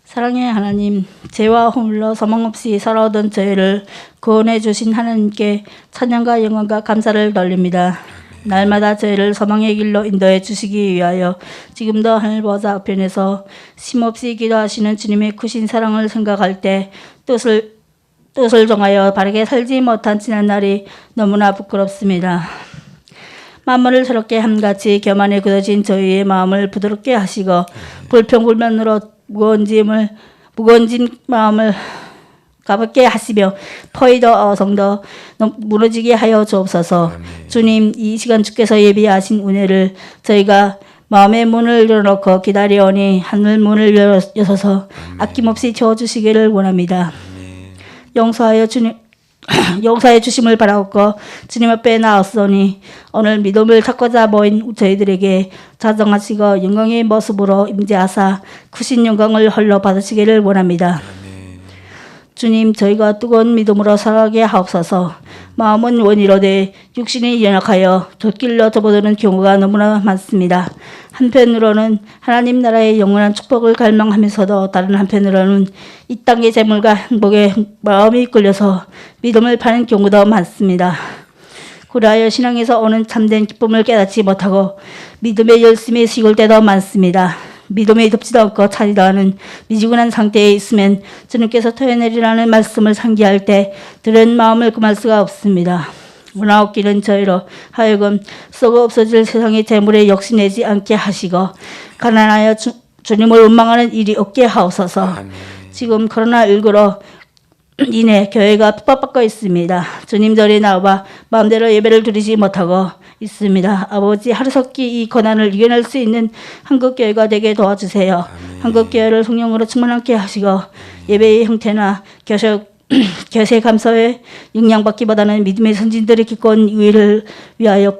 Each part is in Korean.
사랑의 하나님, 죄와 허물로 소망 없이 살아오던 저희를 구원해 주신 하나님께 찬양과 영광과 감사를 돌립니다. 날마다 저희를 소망의 길로 인도해 주시기 위하여 지금도 하늘 보좌 앞편에서 쉼없이 기도하시는 주님의 크신 사랑을 생각할 때 뜻을 정하여 바르게 살지 못한 지난 날이 너무나 부끄럽습니다. 만물을 새롭게 함같이 교만에 굳어진 저희의 마음을 부드럽게 하시고 불평불만으로 무거운 짐 마음을 가볍게 하시며 포의도 어성도 무너지게 하여 주옵소서. 아멘. 주님, 이 시간 주께서 예비하신 은혜를 저희가 마음의 문을 열어놓고 기다려오니 하늘 문을 여셔서 아낌없이 채워주시기를 원합니다. 아멘. 용서해 주심을 바라옵고 주님 앞에 나왔으니 오늘 믿음을 찾고자 모인 저희들에게 자정하시고 영광의 모습으로 임재하사 크신 영광을 홀로 받으시기를 원합니다. 아멘. 주님, 저희가 뜨거운 믿음으로 살아가게 하옵소서. 마음은 원이로되 육신이 연약하여 돛길로 접어드는 경우가 너무나 많습니다. 한편으로는 하나님 나라의 영원한 축복을 갈망하면서도 다른 한편으로는 이 땅의 재물과 행복에 마음이 끌려서 믿음을 파는 경우도 많습니다. 그리하여 신앙에서 오는 참된 기쁨을 깨닫지 못하고 믿음의 열심이 식을 때도 많습니다. 믿음이 덥지도 않고 차지도 않은 미지근한 상태에 있으면 주님께서 토해내리라는 말씀을 상기할 때 들은 마음을 금할 수가 없습니다. 문화웃기는 저희로 하여금 썩어 없어질 세상의 재물에 욕심내지 않게 하시고 가난하여 주님을 원망하는 일이 없게 하옵소서. 아멘. 지금 코로나19로 인해 교회가 핍박받고 있습니다. 주님들이 나와 마음대로 예배를 드리지 못하고 있습니다. 아버지, 하루속히 이 고난을 이겨낼 수 있는 한국교회가 되게 도와주세요. 아멘. 한국교회를 성령으로 충만하게 하시고 예배의 형태나 교세 감사에 영향받기보다는 믿음의 선진들의 기꺼운 의를 위하여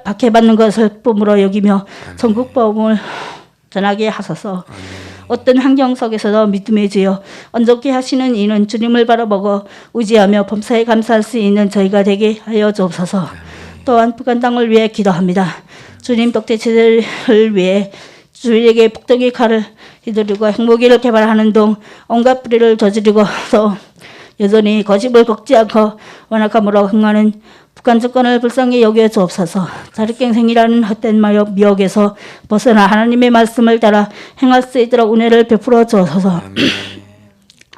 박해받는 것을 뿜으로 여기며 전국 복음을 전하게 하소서. 어떤 환경 속에서도 믿음의 주여 온전케 하시는 이는 주님을 바라보고 의지하며 범사에 감사할 수 있는 저희가 되게 하여 주옵소서. 또한 북한 땅을 위해 기도합니다. 주님, 독재체제를 위해 주일에게 폭동의 칼을 휘두르고 핵무기를 개발하는 등 온갖 불의를 저지르고서 여전히 거짓을 걷지 않고 완악함으로 행하는 북한 정권을 불쌍히 여겨 주옵소서. 자력갱생이라는 헛된 미혹에서 벗어나 하나님의 말씀을 따라 행할 수 있도록 은혜를 베풀어 주옵소서.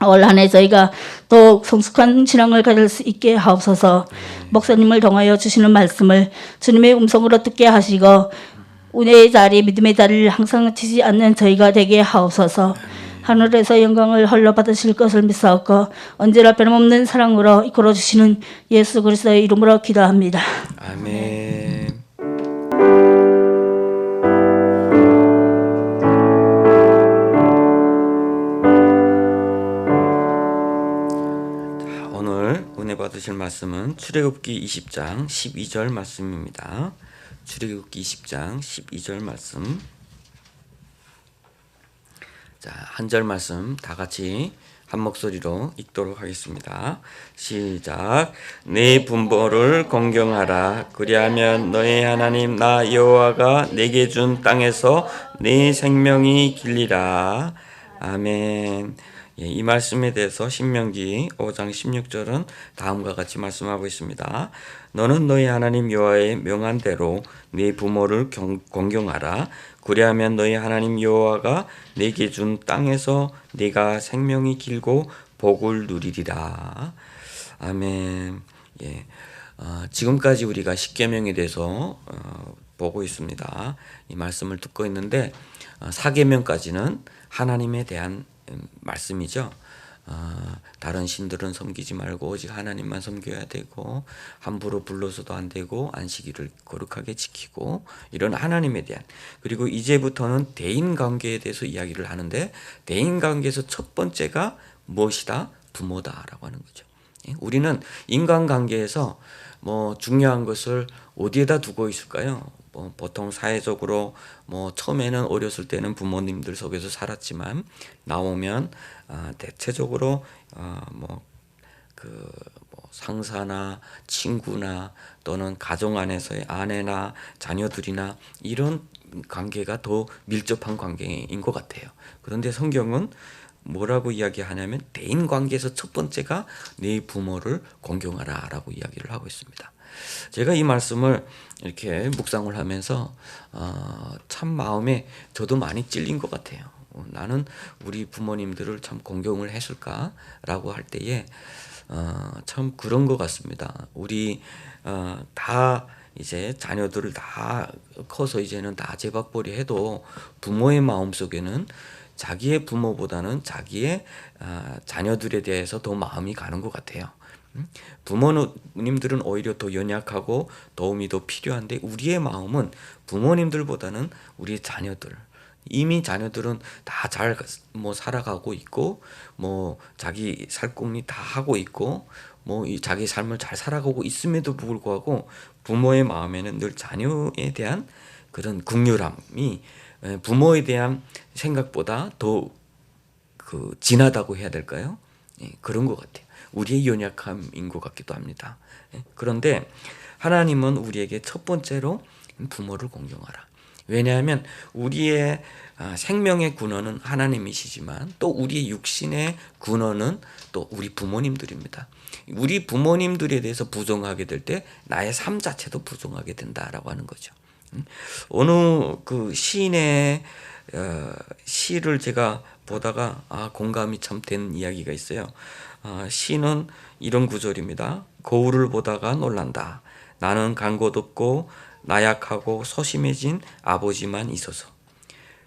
올 한 해 저희가 더욱 성숙한 신앙을 가질 수 있게 하옵소서. 목사님을 통하여 주시는 말씀을 주님의 음성으로 듣게 하시고 은혜의 자리, 믿음의 자리를 항상 치지 않는 저희가 되게 하옵소서. 하늘에서 영광을 홀로 받으실 것을 믿사옵고 언제나 변함없는 사랑으로 이끌어 주시는 예수 그리스도의 이름으로 기도합니다. 아멘. 오늘 은혜 받으실 말씀은 출애굽기 20장 12절 말씀입니다. 출애굽기 20장 12절 말씀. 자, 한 절 말씀 다 같이 한 목소리로 읽도록 하겠습니다. 시작. 네 분보를 공경하라. 그리하면 너의 하나님 나 여호와가 내게 준 땅에서 네 생명이 길리라. 아멘. 예, 이 말씀에 대해서 신명기 5장 16절은 다음과 같이 말씀하고 있습니다. 너는 너희 하나님 여호와의 명한 대로 네 부모를 공경하라. 그리하면 너희 하나님 여호와가 내게 준 땅에서 네가 생명이 길고 복을 누리리라. 아멘. 예, 지금까지 우리가 십계명에 대해서 보고 있습니다. 이 말씀을 듣고 있는데 사계명까지는 하나님에 대한 말씀이죠. 다른 신들은 섬기지 말고 오직 하나님만 섬겨야 되고 함부로 불러서도 안 되고 안식일을 거룩하게 지키고 이런 하나님에 대한, 그리고 이제부터는 대인관계에 대해서 이야기를 하는데 대인관계에서 첫 번째가 무엇이다? 부모다라고 하는 거죠. 우리는 인간관계에서 중요한 것을 어디에다 두고 있을까요? 보통 사회적으로 처음에는 어렸을 때는 부모님들 속에서 살았지만 나오면 대체적으로 뭐 상사나 친구나 또는 가정 안에서의 아내나 자녀들이나 이런 관계가 더 밀접한 관계인 것 같아요. 그런데 성경은 뭐라고 이야기하냐면 대인 관계에서 첫 번째가 네 부모를 공경하라라고 이야기를 하고 있습니다. 제가 이 말씀을 이렇게 묵상을 하면서 참 마음에 저도 많이 찔린 것 같아요. 나는 우리 부모님들을 참 공경을 했을까라고 할 때에 참 그런 것 같습니다. 우리 다 이제 자녀들을 다 커서 이제는 다 재박벌이 해도 부모의 마음 속에는 자기의 부모보다는 자기의 자녀들에 대해서 더 마음이 가는 것 같아요. 부모님들은 오히려 더 연약하고 도움이 더 필요한데 우리의 마음은 부모님들보다는 우리 자녀들, 이미 자녀들은 다 잘 뭐 살아가고 있고 뭐 자기 살궁리 다 하고 있고 뭐 자기 삶을 잘 살아가고 있음에도 불구하고 부모의 마음에는 늘 자녀에 대한 그런 긍휼함이 부모에 대한 생각보다 더 진하다고 해야 될까요? 그런 것 같아요. 우리의 연약함인 것 같기도 합니다. 그런데 하나님은 우리에게 첫 번째로 부모를 공경하라. 왜냐하면 우리의 생명의 근원은 하나님이시지만 또 우리의 육신의 근원은 또 우리 부모님들입니다. 우리 부모님들에 대해서 부정하게 될 때 나의 삶 자체도 부정하게 된다라고 하는 거죠. 어느 그 시인의 시를 제가 보다가 공감이 참 된 이야기가 있어요. 시는 이런 구절입니다. 거울을 보다가 놀란다. 나는 간 곳 없고 나약하고 소심해진 아버지만 있어서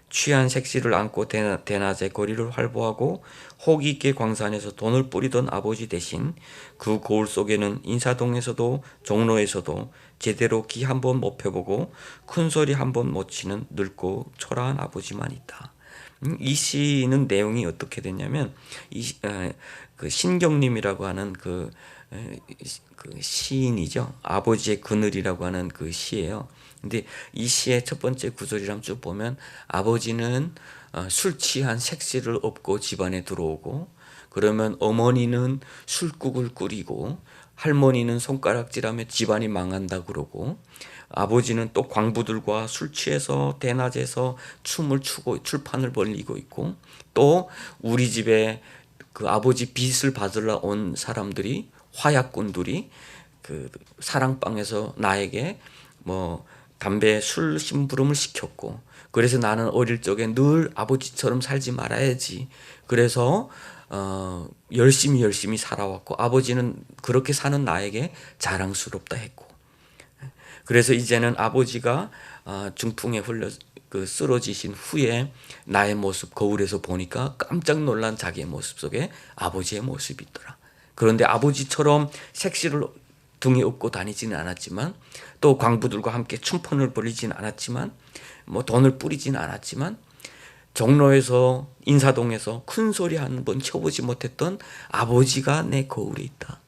취한 색시를 안고 대낮에 거리를 활보하고 호기 있게 광산에서 돈을 뿌리던 아버지 대신 그 거울 속에는 인사동에서도 종로에서도 제대로 기 한 번 못 펴보고 큰 소리 한 번 못 치는 늙고 초라한 아버지만 있다. 이 시는 내용이 어떻게 됐냐면 그 신경림이라고 하는 그 시인이죠. 아버지의 그늘이라고 하는 그 시예요. 근데 이 시의 첫 번째 구절이랑 쭉 보면 아버지는 술 취한 색시를 업고 집안에 들어오고 그러면 어머니는 술국을 끓이고 할머니는 손가락질하며 집안이 망한다 그러고 아버지는 또 광부들과 술 취해서 대낮에서 춤을 추고 출판을 벌리고 있고 또 우리 집에 그 아버지 빚을 받으러 온 사람들이 화약꾼들이 그 사랑방에서 나에게 뭐 담배 술 심부름을 시켰고 그래서 나는 어릴 적에 늘 아버지처럼 살지 말아야지 그래서 열심히 살아왔고 아버지는 그렇게 사는 나에게 자랑스럽다 했고 그래서 이제는 아버지가 중풍에 쓰러지신 후에 나의 모습 거울에서 보니까 깜짝 놀란 자기의 모습 속에 아버지의 모습이 있더라. 그런데 아버지처럼 색시를 등에 업고 다니지는 않았지만 또 광부들과 함께 춤펀을 벌이지는 않았지만 뭐 돈을 뿌리지는 않았지만 종로에서 인사동에서 큰 소리 한 번 쳐보지 못했던 아버지가 내 거울에 있다.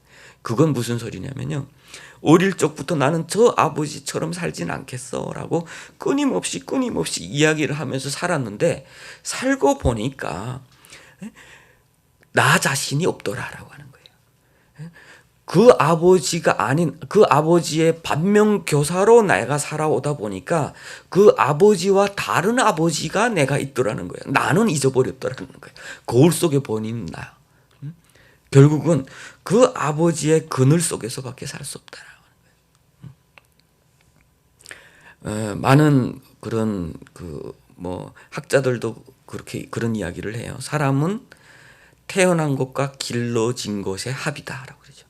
그건 무슨 소리냐면요. 어릴 적부터 나는 저 아버지처럼 살진 않겠어 라고 끊임없이 이야기를 하면서 살았는데 살고 보니까 나 자신이 없더라라고 하는 거예요. 그 아버지가 아닌 그 아버지의 반면교사로 내가 살아오다 보니까 그 아버지와 다른 아버지가 내가 있더라는 거예요. 나는 잊어버렸더라는 거예요. 거울 속에 보이는 나. 결국은 그 아버지의 그늘 속에서밖에 살 수 없다라는 거예요. 많은 그런 뭐 학자들도 그런 이야기를 해요. 사람은 태어난 것과 길러진 것의 합이다라고 그러죠.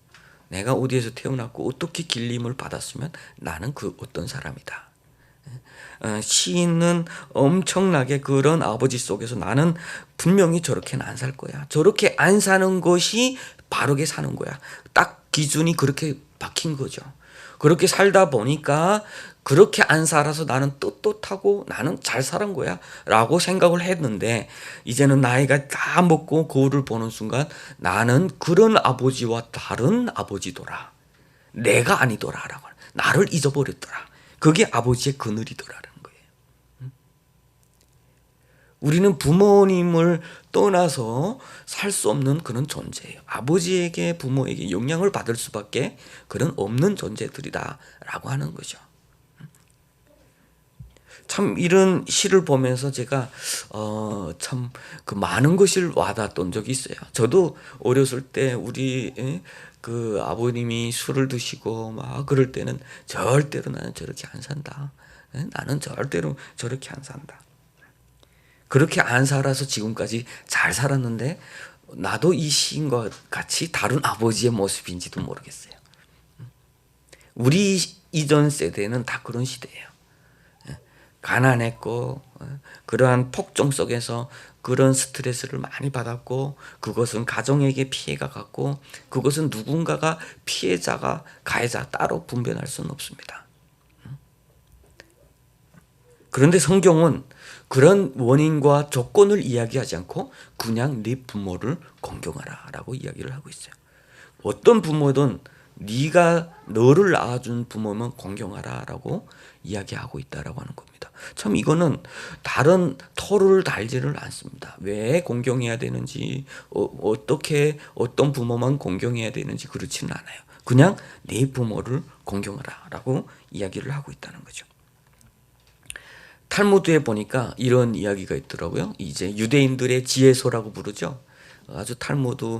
내가 어디에서 태어났고 어떻게 길림을 받았으면 나는 그 어떤 사람이다. 시인은 엄청나게 그런 아버지 속에서 나는 분명히 저렇게는 안 살 거야. 저렇게 안 사는 것이 바르게 사는 거야. 딱 기준이 그렇게 박힌 거죠. 그렇게 살다 보니까 그렇게 안 살아서 나는 떳떳하고 나는 잘 살은 거야 라고 생각을 했는데 이제는 나이가 다 먹고 거울을 보는 순간 나는 그런 아버지와 다른 아버지더라. 내가 아니더라 라고 나를 잊어버렸더라. 그게 아버지의 그늘이더라는 거예요. 우리는 부모님을 떠나서 살 수 없는 그런 존재예요. 아버지에게 부모에게 영향을 받을 수밖에 그런 없는 존재들이다라고 하는 거죠. 참 이런 시를 보면서 제가 참 그 많은 것을 와닿았던 적이 있어요. 저도 어렸을 때 우리 그 아버님이 술을 드시고 막 그럴 때는 절대로 나는 저렇게 안 산다. 나는 절대로 저렇게 안 산다. 그렇게 안 살아서 지금까지 잘 살았는데 나도 이 시인과 같이 다른 아버지의 모습인지도 모르겠어요. 우리 이전 세대는 다 그런 시대예요. 가난했고 그러한 폭정 속에서 그런 스트레스를 많이 받았고 그것은 가정에게 피해가 갔고 그것은 누군가가 피해자가 가해자 따로 분별할 수는 없습니다. 그런데 성경은 그런 원인과 조건을 이야기하지 않고 그냥 네 부모를 공경하라 라고 이야기를 하고 있어요. 어떤 부모든 네가 너를 낳아준 부모면 공경하라 라고 이야기하고 있다라고 하는 겁니다. 참 이거는 다른 토를 달지를 않습니다. 왜 공경해야 되는지 어떻게 어떤 부모만 공경해야 되는지 그렇지는 않아요. 그냥 네 부모를 공경하라 라고 이야기를 하고 있다는 거죠. 탈무드에 보니까 이런 이야기가 있더라고요. 이제 유대인들의 지혜서라고 부르죠. 아주 탈무드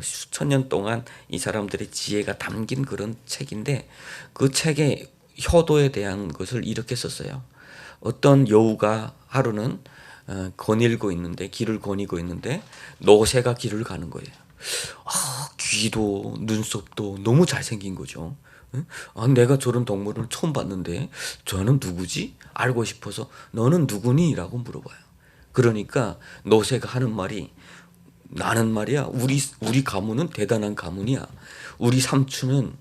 수천 년 동안 이 사람들의 지혜가 담긴 그런 책인데 그 책에 효도에 대한 것을 이렇게 썼어요. 어떤 여우가 하루는 거닐고 있는데 길을 거니고 있는데 노새가 길을 가는 거예요. 귀도 눈썹도 너무 잘생긴 거죠. 내가 저런 동물을 처음 봤는데 저는 누구지? 알고 싶어서 너는 누구니? 라고 물어봐요. 그러니까 노새가 하는 말이 나는 말이야 우리 가문은 대단한 가문이야. 우리 삼촌은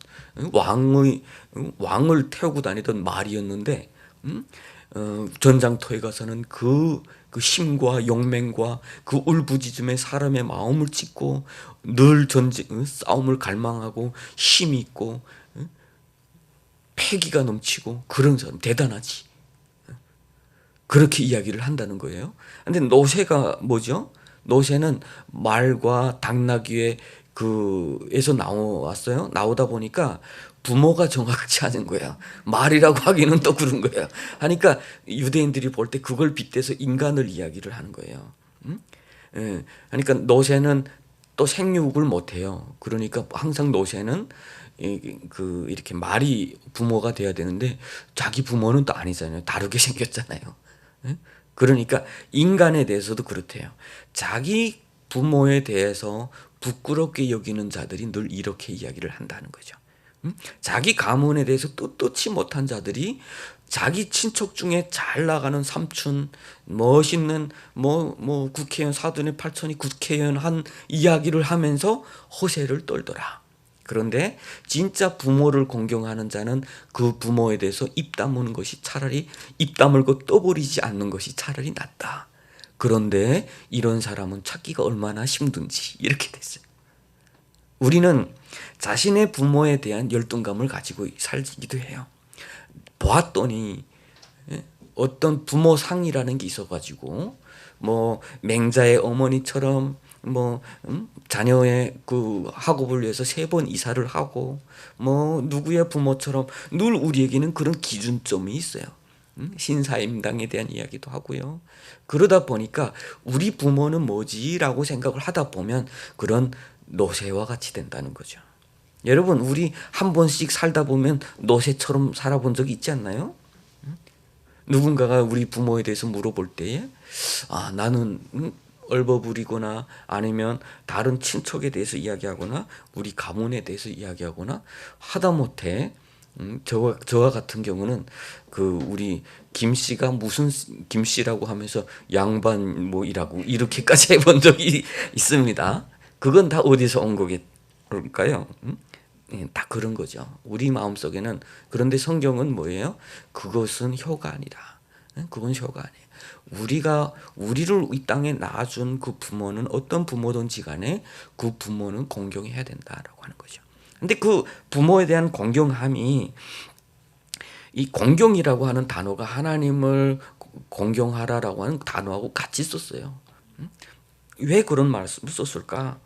왕을 태우고 다니던 말이었는데 전장터에 가서는 그 힘과 용맹과 그 울부짖음에 사람의 마음을 찢고 늘 싸움을 갈망하고 힘이 있고 패기가 넘치고 그런 사람 대단하지. 그렇게 이야기를 한다는 거예요. 근데 노새가 뭐죠? 노새는 말과 당나귀의 에서 나왔어요. 나오다 보니까 부모가 정확치 않은 거야. 말이라고 하기는 또 그런 거야. 하니까 유대인들이 볼 때 그걸 빗대서 인간을 이야기를 하는 거예요. 그러니까 노새는 또 생육을 못 해요. 그러니까 항상 노새는 이렇게 말이 부모가 돼야 되는데 자기 부모는 또 아니잖아요. 다르게 생겼잖아요. 그러니까 인간에 대해서도 그렇대요. 자기 부모에 대해서 부끄럽게 여기는 자들이 늘 이렇게 이야기를 한다는 거죠. 자기 가문에 대해서 떳떳지 못한 자들이 자기 친척 중에 잘 나가는 삼촌, 멋있는 국회의원 사돈의 팔촌이 국회의원 한 이야기를 하면서 허세를 떨더라. 그런데 진짜 부모를 공경하는 자는 그 부모에 대해서 입 다무는 것이 차라리 입 다물고 떠버리지 않는 것이 차라리 낫다. 그런데 이런 사람은 찾기가 얼마나 힘든지 이렇게 됐어요. 우리는 자신의 부모에 대한 열등감을 가지고 살기도 해요. 보았더니 어떤 부모상이라는 게 있어가지고 맹자의 어머니처럼 자녀의 그 학업을 위해서 3번 이사를 하고 누구의 부모처럼 늘 우리에게는 그런 기준점이 있어요. 신사임당에 대한 이야기도 하고요. 그러다 보니까 우리 부모는 뭐지라고 생각을 하다 보면 그런 노새와 같이 된다는 거죠. 여러분 우리 한 번씩 살다 보면 노새처럼 살아본 적이 있지 않나요? 누군가가 우리 부모에 대해서 물어볼 때에 나는 얼버무리거나 아니면 다른 친척에 대해서 이야기하거나 우리 가문에 대해서 이야기하거나 하다못해 저와 같은 경우는 우리 김씨가 무슨 김씨라고 하면서 양반 이라고 이렇게까지 해본 적이 있습니다. 그건 다 어디서 온 거겠을까요? 다 그런 거죠. 우리 마음속에는. 그런데 성경은 뭐예요? 그것은 효가 아니라. 그건 효가 아니에요. 우리를 이 땅에 낳아준 그 부모는 어떤 부모든지 간에 그 부모는 공경해야 된다라고 하는 거죠. 근데 그 부모에 대한 공경함이 이 공경이라고 하는 단어가 하나님을 공경하라라고 하는 단어하고 같이 썼어요. 왜 그런 말씀을 썼을까?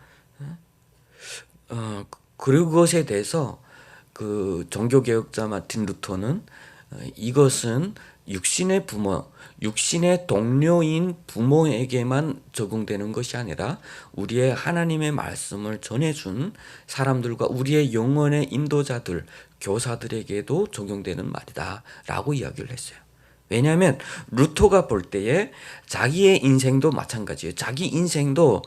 그것에 대해서 그 종교개혁자 마틴 루터는 이것은 육신의 부모, 육신의 동료인 부모에게만 적용되는 것이 아니라 우리의 하나님의 말씀을 전해준 사람들과 우리의 영혼의 인도자들, 교사들에게도 적용되는 말이다 라고 이야기를 했어요. 왜냐하면 루터가 볼 때에 자기의 인생도 마찬가지예요. 자기 인생도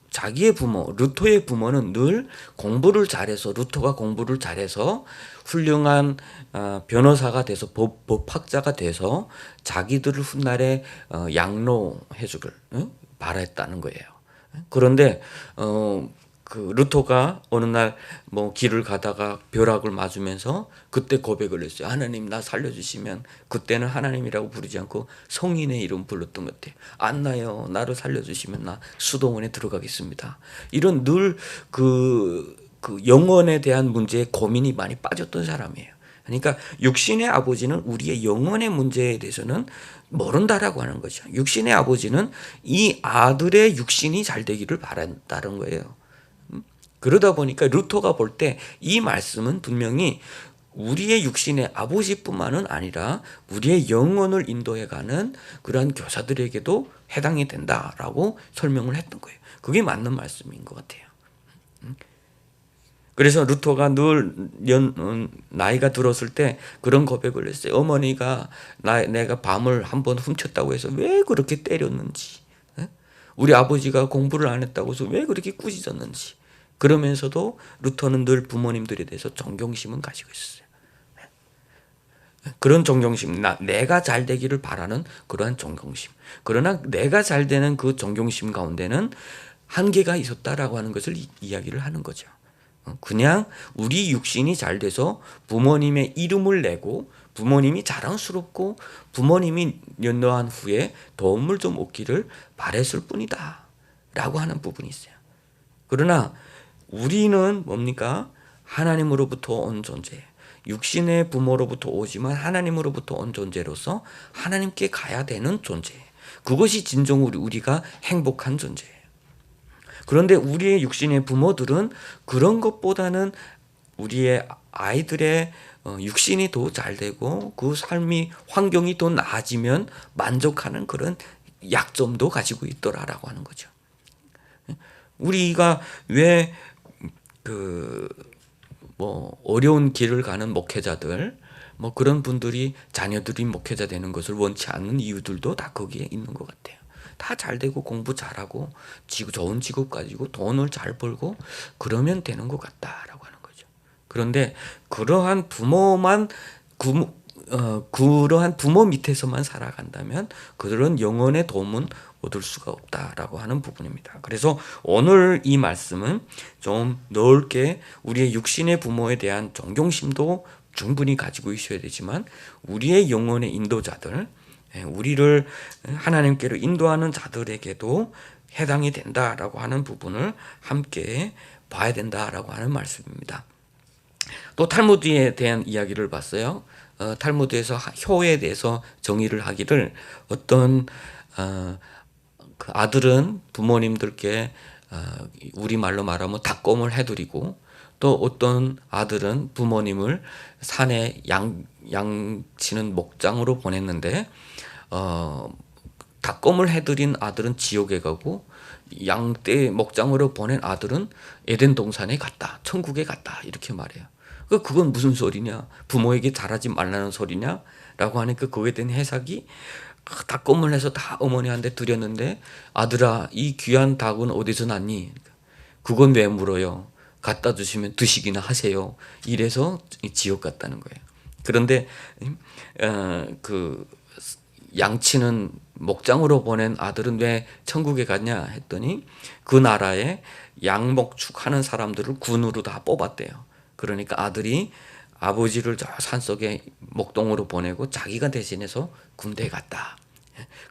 자기의 부모, 루터의 부모는 늘 공부를 잘해서, 루터가 공부를 잘해서 훌륭한 변호사가 돼서 법학자가 돼서 자기들을 훗날에 양로해주길 바랬다는 거예요. 그런데 그 루터가 어느 날 뭐 길을 가다가 벼락을 맞으면서 그때 고백을 했어요. 하나님 나 살려주시면, 그때는 하나님이라고 부르지 않고 성인의 이름 불렀던 것 같아요. 안 나요. 나를 살려주시면 나 수동원에 들어가겠습니다. 이런 늘 그 영혼에 대한 문제에 고민이 많이 빠졌던 사람이에요. 그러니까 육신의 아버지는 우리의 영혼의 문제에 대해서는 모른다라고 하는 거죠. 육신의 아버지는 이 아들의 육신이 잘 되기를 바란다는 거예요. 그러다 보니까 루터가 볼 때 이 말씀은 분명히 우리의 육신의 아버지뿐만은 아니라 우리의 영혼을 인도해가는 그러한 교사들에게도 해당이 된다라고 설명을 했던 거예요. 그게 맞는 말씀인 것 같아요. 그래서 루터가 늘 나이가 들었을 때 그런 고백을 했어요. 어머니가 내가 밤을 한번 훔쳤다고 해서 왜 그렇게 때렸는지, 우리 아버지가 공부를 안 했다고 해서 왜 그렇게 꾸짖었는지. 그러면서도 루터는 늘 부모님들에 대해서 존경심은 가지고 있었어요. 그런 존경심, 내가 잘 되기를 바라는 그러한 존경심. 그러나 내가 잘 되는 그 존경심 가운데는 한계가 있었다라고 하는 것을 이야기를 하는 거죠. 그냥 우리 육신이 잘 돼서 부모님의 이름을 내고 부모님이 자랑스럽고 부모님이 연로한 후에 도움을 좀 얻기를 바랬을 뿐이다 라고 하는 부분이 있어요. 그러나 우리는 뭡니까? 하나님으로부터 온 존재, 육신의 부모로부터 오지만 하나님으로부터 온 존재로서 하나님께 가야 되는 존재, 그것이 진정으로 우리가 행복한 존재예요. 그런데 우리의 육신의 부모들은 그런 것보다는 우리의 아이들의 육신이 더 잘 되고 그 삶이 환경이 더 나아지면 만족하는 그런 약점도 가지고 있더라라고 하는 거죠. 우리가 왜 어려운 길을 가는 목회자들, 뭐 그런 분들이 자녀들이 목회자 되는 것을 원치 않는 이유들도 다 거기에 있는 것 같아요. 다 잘 되고 공부 잘하고 좋은 직업 가지고 돈을 잘 벌고 그러면 되는 것 같다라고 하는 거죠. 그런데 그러한 부모 밑에서만 살아간다면 그런 영혼의 도움은 얻을 수가 없다라고 하는 부분입니다. 그래서 오늘 이 말씀은 좀 넓게 우리의 육신의 부모에 대한 존경심도 충분히 가지고 있어야 되지만 우리의 영혼의 인도자들, 우리를 하나님께로 인도하는 자들에게도 해당이 된다라고 하는 부분을 함께 봐야 된다라고 하는 말씀입니다. 또 탈무드에 대한 이야기를 봤어요. 탈무드에서 효에 대해서 정의를 하기를 어떤 그 아들은 부모님들께 우리말로 말하면 닭검을 해드리고 또 어떤 아들은 부모님을 산에 양치는 목장으로 보냈는데 닭검을 해드린 아들은 지옥에 가고 양떼 목장으로 보낸 아들은 에덴 동산에 갔다, 천국에 갔다 이렇게 말해요. 그건 무슨 소리냐? 부모에게 잘하지 말라는 소리냐? 라고 하니까 그거에 대한 해석이 닭검을 해서 다 어머니한테 드렸는데 아들아 이 귀한 닭은 어디서 났니? 그건 왜 물어요? 갖다 주시면 드시기나 하세요. 이래서 지옥 갔다는 거예요. 그런데 그 양치는 목장으로 보낸 아들은 왜 천국에 갔냐 했더니 그 나라에 양목축하는 사람들을 군으로 다 뽑았대요. 그러니까 아들이 아버지를 저 산속에 목동으로 보내고 자기가 대신해서 군대에 갔다.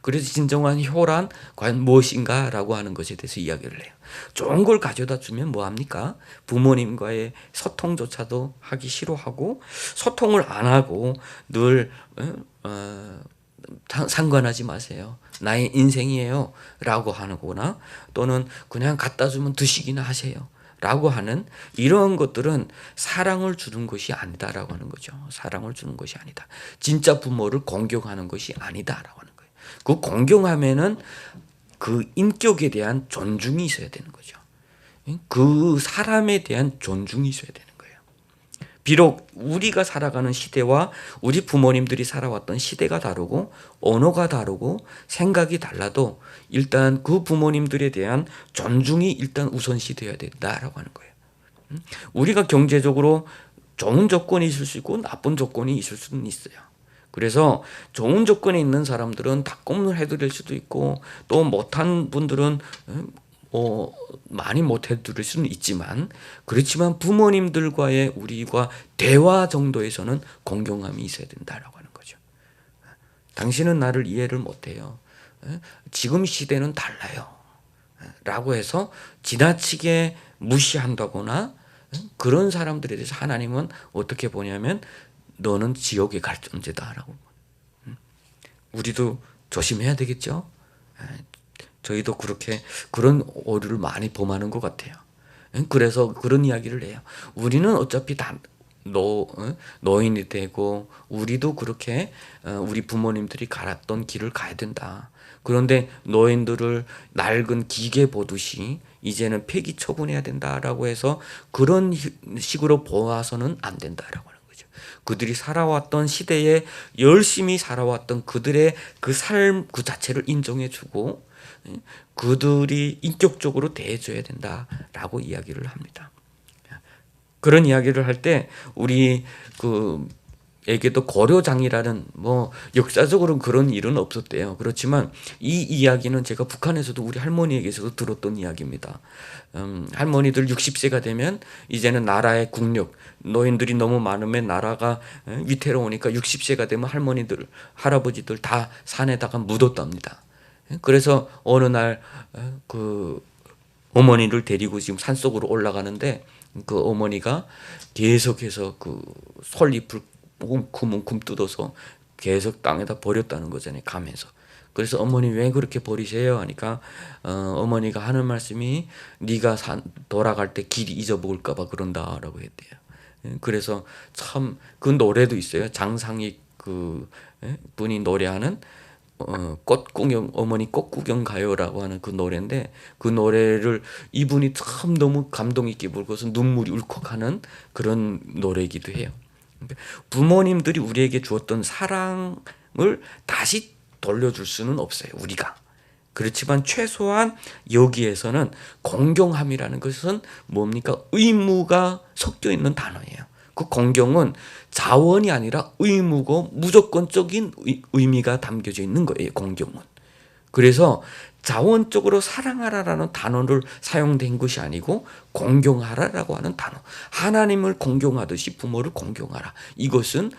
그래서 진정한 효란 과연 무엇인가라고 하는 것에 대해서 이야기를 해요. 좋은 걸 가져다 주면 뭐합니까? 부모님과의 소통조차도 하기 싫어하고 소통을 안 하고 늘 상관하지 마세요. 나의 인생이에요. 라고 하거나 또는 그냥 갖다 주면 드시기나 하세요. 라고 하는 이런 것들은 사랑을 주는 것이 아니다라고 하는 거죠. 사랑을 주는 것이 아니다. 진짜 부모를 공경하는 것이 아니다라고 하는 거예요. 그 공경하면은 그 인격에 대한 존중이 있어야 되는 거죠. 그 사람에 대한 존중이 있어야 되는 거예요. 비록 우리가 살아가는 시대와 우리 부모님들이 살아왔던 시대가 다르고 언어가 다르고 생각이 달라도 일단 그 부모님들에 대한 존중이 일단 우선시 되어야 된다라고 하는 거예요. 우리가 경제적으로 좋은 조건이 있을 수 있고 나쁜 조건이 있을 수는 있어요. 그래서 좋은 조건에 있는 사람들은 닭공을 해드릴 수도 있고 또 못한 분들은 많이 못 해드릴 수는 있지만 그렇지만 부모님들과의 우리가 대화 정도에서는 공경함이 있어야 된다라고 하는 거죠. 당신은 나를 이해를 못해요. 지금 시대는 달라요. 라고 해서 지나치게 무시한다거나 그런 사람들에 대해서 하나님은 어떻게 보냐면 너는 지옥에 갈 존재다라고. 우리도 조심해야 되겠죠. 저희도 그렇게 그런 오류를 많이 범하는 것 같아요. 그래서 그런 이야기를 해요. 우리는 어차피 다 노인이 되고 우리도 그렇게 우리 부모님들이 갈았던 길을 가야 된다. 그런데 노인들을 낡은 기계 보듯이 이제는 폐기 처분해야 된다라고 해서 그런 식으로 보아서는 안 된다라고 하는 거죠. 그들이 살아왔던 시대에 열심히 살아왔던 그들의 그 삶 그 자체를 인정해주고 그들이 인격적으로 대해줘야 된다라고 이야기를 합니다. 그런 이야기를 할 때 우리 에게도 고려장이라는 역사적으로는 그런 일은 없었대요. 그렇지만 이 이야기는 제가 북한에서도 우리 할머니에게서도 들었던 이야기입니다. 할머니들 60세가 되면 이제는 나라의 국력, 노인들이 너무 많으면 나라가 위태로우니까 60세가 되면 할머니들, 할아버지들 다 산에다가 묻었답니다. 그래서 어느 날 그 어머니를 데리고 지금 산속으로 올라가는데 그 어머니가 계속해서 그 솔잎을 뭉큼뭉큼 뜯어서 계속 땅에다 버렸다는 거잖아요. 가면서. 그래서 어머니 왜 그렇게 버리세요? 하니까 어머니가 하는 말씀이 네가 돌아갈 때 길 잊어먹을까 봐 그런다라고 했대요. 그래서 참 그 노래도 있어요. 장상익 그 분이 노래하는 꽃구경 어머니 꽃구경 가요라고 하는 그 노래인데 그 노래를 이분이 참 너무 감동 있게 불고서 눈물이 울컥하는 그런 노래이기도 해요. 부모님들이 우리에게 주었던 사랑을 다시 돌려줄 수는 없어요. 우리가. 그렇지만 최소한 여기에서는 공경함이라는 것은 뭡니까? 의무가 섞여 있는 단어예요. 그 공경은 자원이 아니라 의무고 무조건적인 의미가 담겨져 있는 거예요. 공경은. 그래서 자원적으로 사랑하라라는 단어를 사용된 것이 아니고 공경하라라고 하는 단어. 하나님을 공경하듯이 부모를 공경하라. 이것은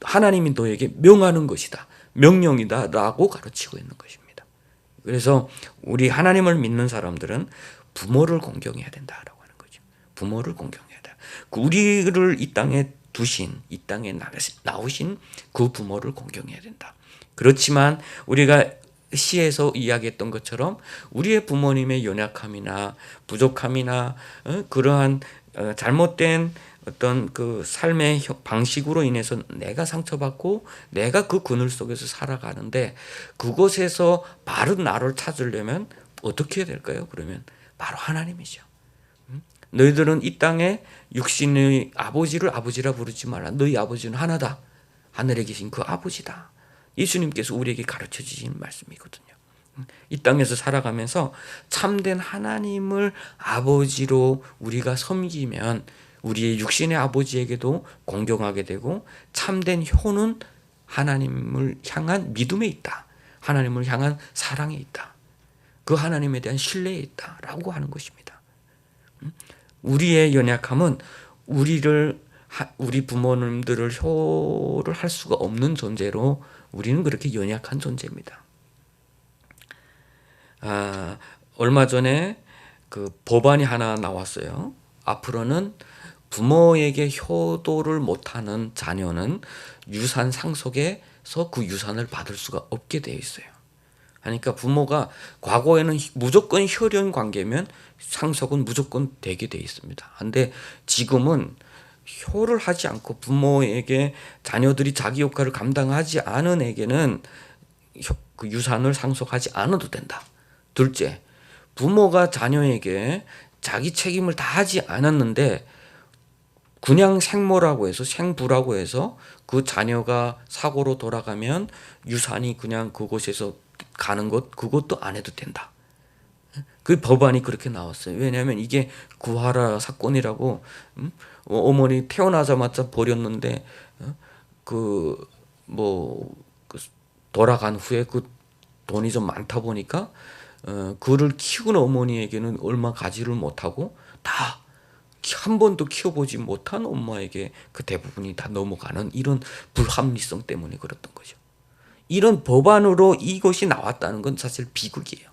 하나님이 너에게 명하는 것이다. 명령이다라고 가르치고 있는 것입니다. 그래서 우리 하나님을 믿는 사람들은 부모를 공경해야 된다라고 하는 거죠. 부모를 공경해야 된다. 우리를 이 땅에 두신, 이 땅에 나오신 그 부모를 공경해야 된다. 그렇지만 우리가 시에서 이야기했던 것처럼 우리의 부모님의 연약함이나 부족함이나 그러한 잘못된 어떤 그 삶의 방식으로 인해서 내가 상처받고 내가 그 그늘 속에서 살아가는데 그곳에서 바른 나를 찾으려면 어떻게 해야 될까요? 그러면 바로 하나님이죠. 너희들은 이 땅에 육신의 아버지를 아버지라 부르지 말라. 너희 아버지는 하나다. 하늘에 계신 그 아버지다. 예수님께서 우리에게 가르쳐 주신 말씀이거든요. 이 땅에서 살아가면서 참된 하나님을 아버지로 우리가 섬기면 우리의 육신의 아버지에게도 공경하게 되고 참된 효는 하나님을 향한 믿음에 있다. 하나님을 향한 사랑에 있다. 그 하나님에 대한 신뢰에 있다라고 하는 것입니다. 우리의 연약함은 우리 부모님들을 효를 할 수가 없는 존재로 우리는 그렇게 연약한 존재입니다. 얼마 전에 그 법안이 하나 나왔어요. 앞으로는 부모에게 효도를 못하는 자녀는 유산 상속에 그 유산을 받을 수가 없게 되어 있어요. 그러니까 부모가 과거에는 무조건 혈연 관계면 상속은 무조건 되게 되어 있습니다. 근데 지금은 효를 하지 않고 부모에게 자녀들이 자기 역할을 감당하지 않은 에게는 그 유산을 상속하지 않아도 된다. 둘째, 부모가 자녀에게 자기 책임을 다하지 않았는데 그냥 생모라고 해서 생부라고 해서 그 자녀가 사고로 돌아가면 유산이 그냥 그곳에서 가는 것 그것도 안 해도 된다. 그 법안이 그렇게 나왔어요. 왜냐하면 이게 구하라 사건이라고 어머니 태어나자마자 버렸는데 돌아간 후에 그 돈이 좀 많다 보니까 그를 키우는 어머니에게는 얼마 가지를 못하고 다 한 번도 키워보지 못한 엄마에게 그 대부분이 다 넘어가는 이런 불합리성 때문에 그랬던 거죠. 이런 법안으로 이것이 나왔다는 건 사실 비극이에요.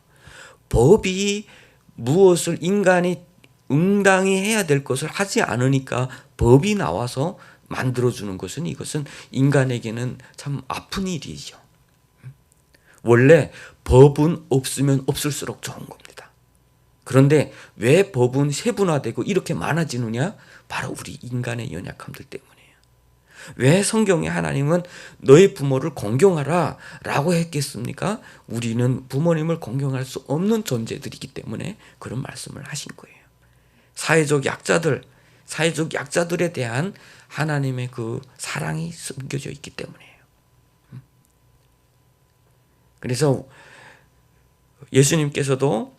법이 무엇을 인간이 응당히 해야 될 것을 하지 않으니까 법이 나와서 만들어주는 것은 이것은 인간에게는 참 아픈 일이죠. 원래 법은 없으면 없을수록 좋은 겁니다. 그런데 왜 법은 세분화되고 이렇게 많아지느냐? 바로 우리 인간의 연약함들 때문이에요. 왜 성경에 하나님은 너의 부모를 공경하라 라고 했겠습니까? 우리는 부모님을 공경할 수 없는 존재들이기 때문에 그런 말씀을 하신 거예요. 사회적 약자들에 대한 하나님의 그 사랑이 숨겨져 있기 때문이에요. 그래서 예수님께서도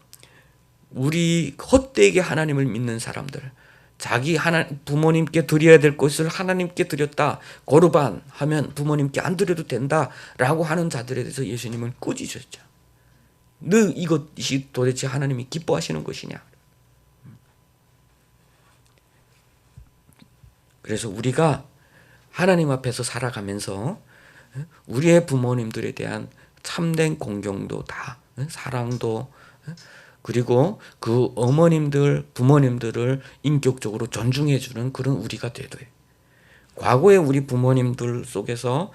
우리 헛되게 하나님을 믿는 사람들, 자기 부모님께 드려야 될 것을 하나님께 드렸다, 거르반 하면 부모님께 안 드려도 된다라고 하는 자들에 대해서 예수님은 꾸짖으셨죠. 너 이것이 도대체 하나님이 기뻐하시는 것이냐? 그래서 우리가 하나님 앞에서 살아가면서 우리의 부모님들에 대한 참된 공경도 다 사랑도 그리고 그 어머님들 부모님들을 인격적으로 존중해주는 그런 우리가 돼야 돼요. 과거에 우리 부모님들 속에서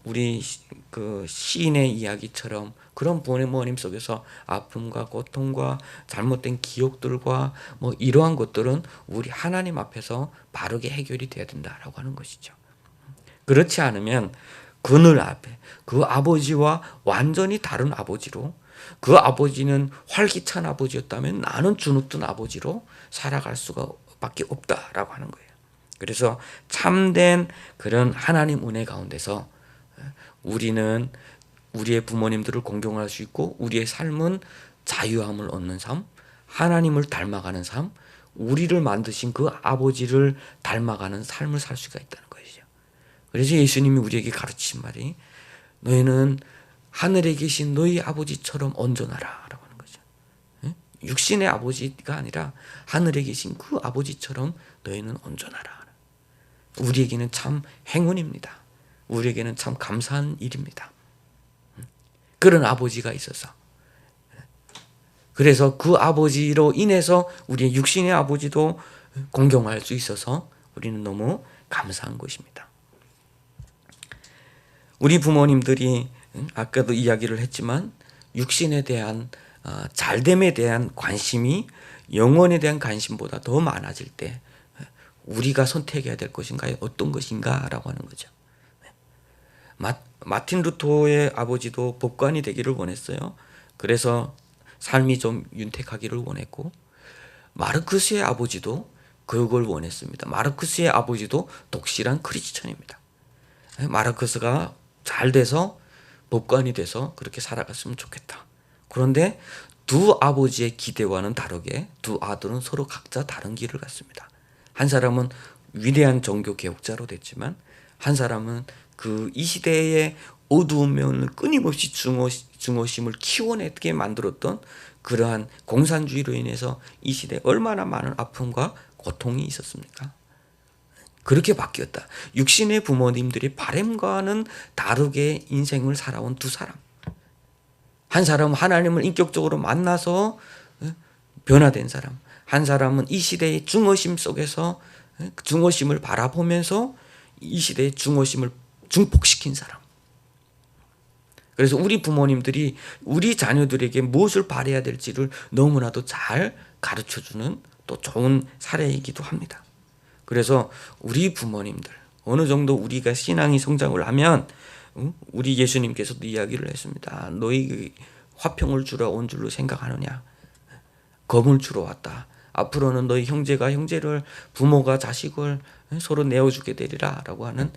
우리 그 시인의 이야기처럼 그런 부모님 속에서 아픔과 고통과 잘못된 기억들과 이러한 것들은 우리 하나님 앞에서 바르게 해결이 돼야 된다라고 하는 것이죠. 그렇지 않으면 그늘 앞에 그 아버지와 완전히 다른 아버지로, 그 아버지는 활기찬 아버지였다면 나는 주눅든 아버지로 살아갈 수가 밖에 없다라고 하는 거예요. 그래서 참된 그런 하나님 은혜 가운데서 우리는 우리의 부모님들을 공경할 수 있고 우리의 삶은 자유함을 얻는 삶, 하나님을 닮아가는 삶, 우리를 만드신 그 아버지를 닮아가는 삶을 살 수가 있다는 것이죠. 그래서 예수님이 우리에게 가르치신 말이 너희는 하늘에 계신 너희 아버지처럼 온전하라 라고 하는 거죠. 육신의 아버지가 아니라 하늘에 계신 그 아버지처럼 너희는 온전하라. 우리에게는 참 행운입니다. 우리에게는 참 감사한 일입니다. 그런 아버지가 있어서, 그래서 그 아버지로 인해서 우리의 육신의 아버지도 공경할 수 있어서 우리는 너무 감사한 것입니다. 우리 부모님들이 아까도 이야기를 했지만 육신에 대한 잘됨에 대한 관심이 영혼에 대한 관심보다 더 많아질 때 우리가 선택해야 될 것인가, 어떤 것인가 라고 하는 거죠. 마틴 루터의 아버지도 법관이 되기를 원했어요. 그래서 삶이 좀 윤택하기를 원했고, 마르크스의 아버지도 그걸 원했습니다. 마르크스의 아버지도 독실한 크리스천입니다. 마르크스가 잘 돼서 법관이 돼서 그렇게 살아갔으면 좋겠다. 그런데 두 아버지의 기대와는 다르게 두 아들은 서로 각자 다른 길을 갔습니다. 한 사람은 위대한 종교 개혁자로 됐지만 한 사람은 그 이 시대의 어두운 면을 끊임없이 증오심을 키워내게 만들었던 그러한 공산주의로 인해서 이 시대에 얼마나 많은 아픔과 고통이 있었습니까? 그렇게 바뀌었다. 육신의 부모님들이 바람과는 다르게 인생을 살아온 두 사람. 한 사람은 하나님을 인격적으로 만나서 변화된 사람. 한 사람은 이 시대의 증오심 속에서 증오심을 바라보면서 이 시대의 증오심을 증폭시킨 사람. 그래서 우리 부모님들이 우리 자녀들에게 무엇을 바라야 될지를 너무나도 잘 가르쳐주는 또 좋은 사례이기도 합니다. 그래서 우리 부모님들 어느 정도 우리가 신앙이 성장을 하면 우리 예수님께서도 이야기를 했습니다. 너희 화평을 주러 온 줄로 생각하느냐? 검을 주러 왔다. 앞으로는 너희 형제가 형제를, 부모가 자식을 서로 내어주게 되리라 라고 하는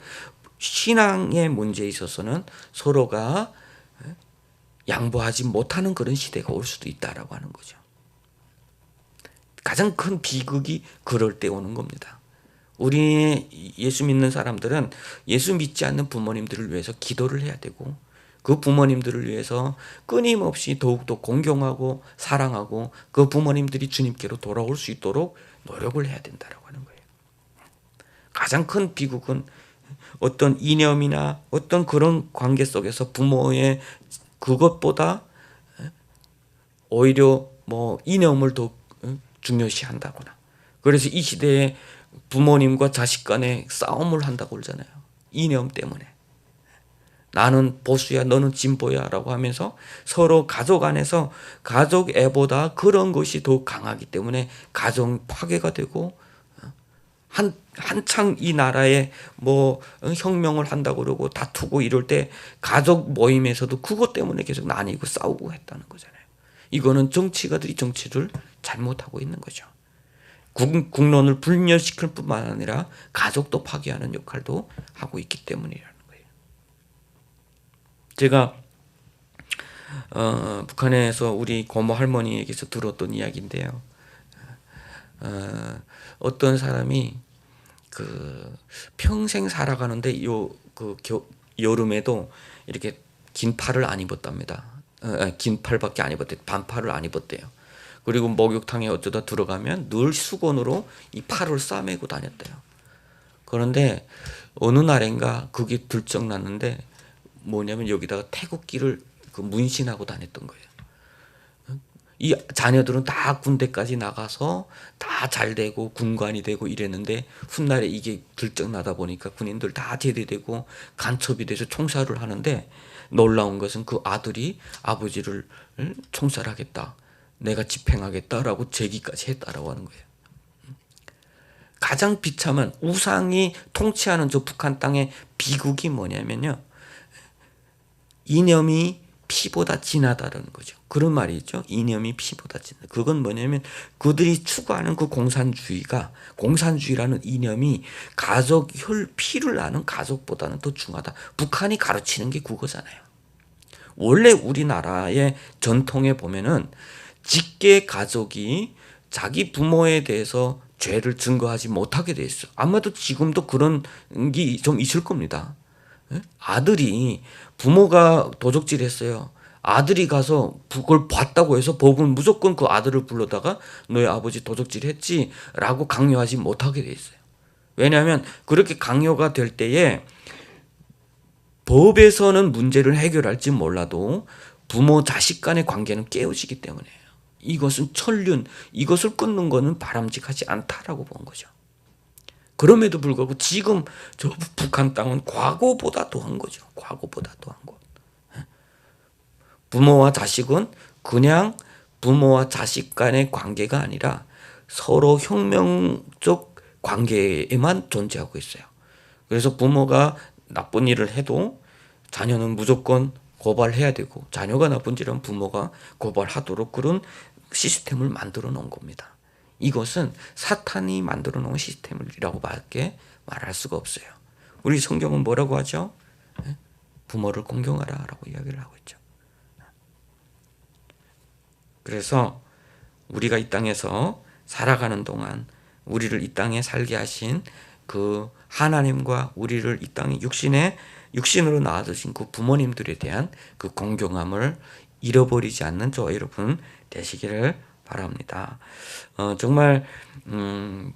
신앙의 문제에 있어서는 서로가 양보하지 못하는 그런 시대가 올 수도 있다라고 하는 거죠. 가장 큰 비극이 그럴 때 오는 겁니다. 우리 예수 믿는 사람들은 예수 믿지 않는 부모님들을 위해서 기도를 해야 되고 그 부모님들을 위해서 끊임없이 더욱더 공경하고 사랑하고 그 부모님들이 주님께로 돌아올 수 있도록 노력을 해야 된다라고 하는 거예요. 가장 큰 비극은 어떤 이념이나 어떤 그런 관계 속에서 부모의 그것보다 오히려 이념을 더 중요시한다거나, 그래서 이 시대에 부모님과 자식 간에 싸움을 한다고 그러잖아요. 이념 때문에. 나는 보수야, 너는 진보야 라고 하면서 서로 가족 안에서 가족 애보다 그런 것이 더 강하기 때문에 가정 파괴가 되고, 한창 이 나라에 혁명을 한다고 그러고 다투고 이럴 때 가족 모임에서도 그것 때문에 계속 나뉘고 싸우고 했다는 거잖아요. 이거는 정치가들이 정치를 잘못하고 있는 거죠. 국론을 분열시킬 뿐만 아니라 가족도 파괴하는 역할도 하고 있기 때문이라는 거예요. 제가 북한에서 우리 고모 할머니에게서 들었던 이야기인데요. 어떤 사람이 평생 살아가는데 여름에도 이렇게 긴 팔을 안 입었답니다. 긴 팔밖에 안 입었대요. 반팔을 안 입었대요. 그리고 목욕탕에 어쩌다 들어가면 늘 수건으로 이 팔을 싸매고 다녔대요. 그런데 어느 날인가 그게 들쩍났는데 뭐냐면 여기다가 태극기를 문신하고 다녔던 거예요. 이 자녀들은 다 군대까지 나가서 다 잘 되고 군관이 되고 이랬는데 훗날에 이게 들쩍나다 보니까 군인들 다 제대되고 간첩이 돼서 총살을 하는데, 놀라운 것은 그 아들이 아버지를 총살하겠다, 내가 집행하겠다라고 제기까지 했다라고 하는 거예요. 가장 비참한 우상이 통치하는 저 북한 땅의 비극이 뭐냐면요, 이념이 피보다 진하다는 거죠. 그런 말이 있죠. 이념이 피보다 진하다. 그건 뭐냐면 그들이 추구하는 그 공산주의라는 이념이 가족 피를 나는 가족보다는 더 중하다. 북한이 가르치는 게 그거잖아요. 원래 우리나라의 전통에 보면은 직계 가족이 자기 부모에 대해서 죄를 증거하지 못하게 돼 있어요. 아마도 지금도 그런 게 좀 있을 겁니다. 아들이 부모가 도적질 했어요. 아들이 가서 그걸 봤다고 해서 법은 무조건 그 아들을 불러다가 너희 아버지 도적질 했지 라고 강요하지 못하게 돼 있어요. 왜냐하면 그렇게 강요가 될 때에 법에서는 문제를 해결할지 몰라도 부모 자식 간의 관계는 깨어지기 때문이에요. 이것은 천륜, 이것을 끊는 것은 바람직하지 않다라고 본 거죠. 그럼에도 불구하고 지금 저 북한 땅은 과거보다 더한 거죠. 과거보다 더한 것. 부모와 자식은 그냥 부모와 자식 간의 관계가 아니라 서로 혁명적 관계에만 존재하고 있어요. 그래서 부모가 나쁜 일을 해도 자녀는 무조건 고발해야 되고, 자녀가 나쁜 짓은 부모가 고발하도록 그런 시스템을 만들어 놓은 겁니다. 이것은 사탄이 만들어 놓은 시스템이라고 밖에 말할 수가 없어요. 우리 성경은 뭐라고 하죠? 부모를 공경하라 라고 이야기를 하고 있죠. 그래서 우리가 이 땅에서 살아가는 동안 우리를 이 땅에 살게 하신 그 하나님과 우리를 이 땅에 육신으로 낳아주신 그 부모님들에 대한 그 공경함을 잃어버리지 않는 저와 여러분 되시기를 바랍니다. 정말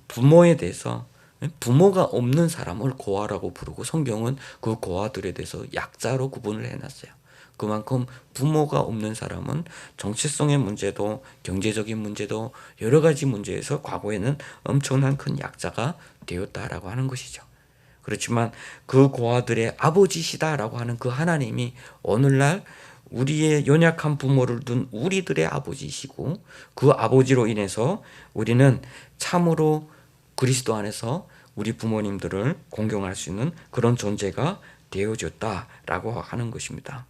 부모에 대해서, 부모가 없는 사람을 고아라고 부르고 성경은 그 고아들에 대해서 약자로 구분을 해놨어요. 그만큼 부모가 없는 사람은 정체성의 문제도 경제적인 문제도 여러 가지 문제에서 과거에는 엄청난 큰 약자가 되었다라고 하는 것이죠. 그렇지만 그 고아들의 아버지시다라고 하는 그 하나님이 오늘날 우리의 연약한 부모를 둔 우리들의 아버지이시고 그 아버지로 인해서 우리는 참으로 그리스도 안에서 우리 부모님들을 공경할 수 있는 그런 존재가 되어졌다라고 하는 것입니다.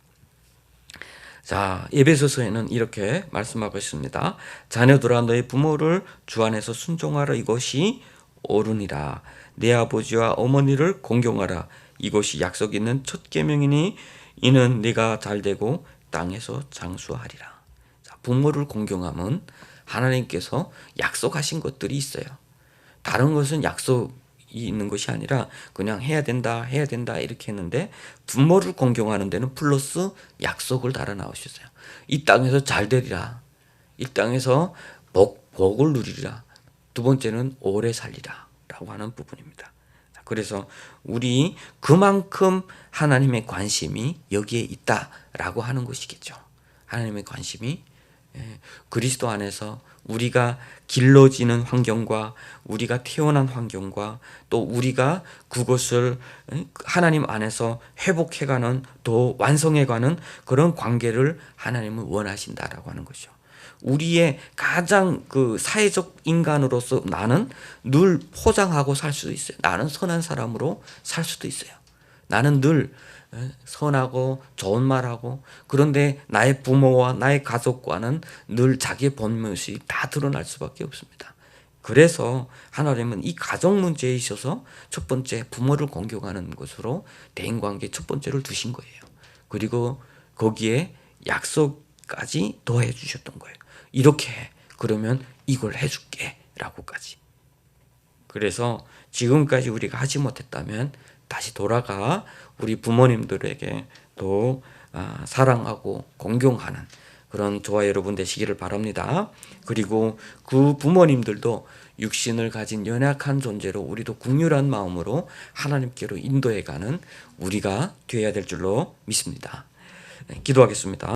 자, 에베소서에는 이렇게 말씀하고 있습니다. 자녀들아 너희 부모를 주 안에서 순종하라. 이것이 옳으니라. 내 아버지와 어머니를 공경하라. 이것이 약속 있는 첫 계명이니 이는 네가 잘되고 땅에서 장수하리라. 자, 부모를 공경하면 하나님께서 약속하신 것들이 있어요. 다른 것은 약속이 있는 것이 아니라 그냥 해야 된다 이렇게 했는데 부모를 공경하는 데는 플러스 약속을 달아 나오셨어요. 이 땅에서 잘 되리라. 이 땅에서 복을 누리리라. 두 번째는 오래 살리라 라고 하는 부분입니다. 그래서 우리 그만큼 하나님의 관심이 여기에 있다라고 하는 것이겠죠. 하나님의 관심이 그리스도 안에서 우리가 길러지는 환경과 우리가 태어난 환경과 또 우리가 그것을 하나님 안에서 회복해가는 더 완성해가는 그런 관계를 하나님은 원하신다라고 하는 것이죠. 우리의 가장 그 사회적 인간으로서 나는 늘 포장하고 살 수도 있어요. 나는 선한 사람으로 살 수도 있어요. 나는 늘 선하고 좋은 말하고 그런데 나의 부모와 나의 가족과는 늘 자기의 본 모습이 다 드러날 수밖에 없습니다. 그래서 하나님은 이 가정 문제에 있어서 첫 번째 부모를 공경하는 것으로 대인관계 첫 번째를 두신 거예요. 그리고 거기에 약속까지 더해 주셨던 거예요. 이렇게 해. 그러면 이걸 해줄게 라고까지. 그래서 지금까지 우리가 하지 못했다면 다시 돌아가 우리 부모님들에게 또 사랑하고 공경하는 그런 저와 여러분 되시기를 바랍니다. 그리고 그 부모님들도 육신을 가진 연약한 존재로 우리도 긍휼한 마음으로 하나님께로 인도해가는 우리가 되어야 될 줄로 믿습니다. 기도하겠습니다.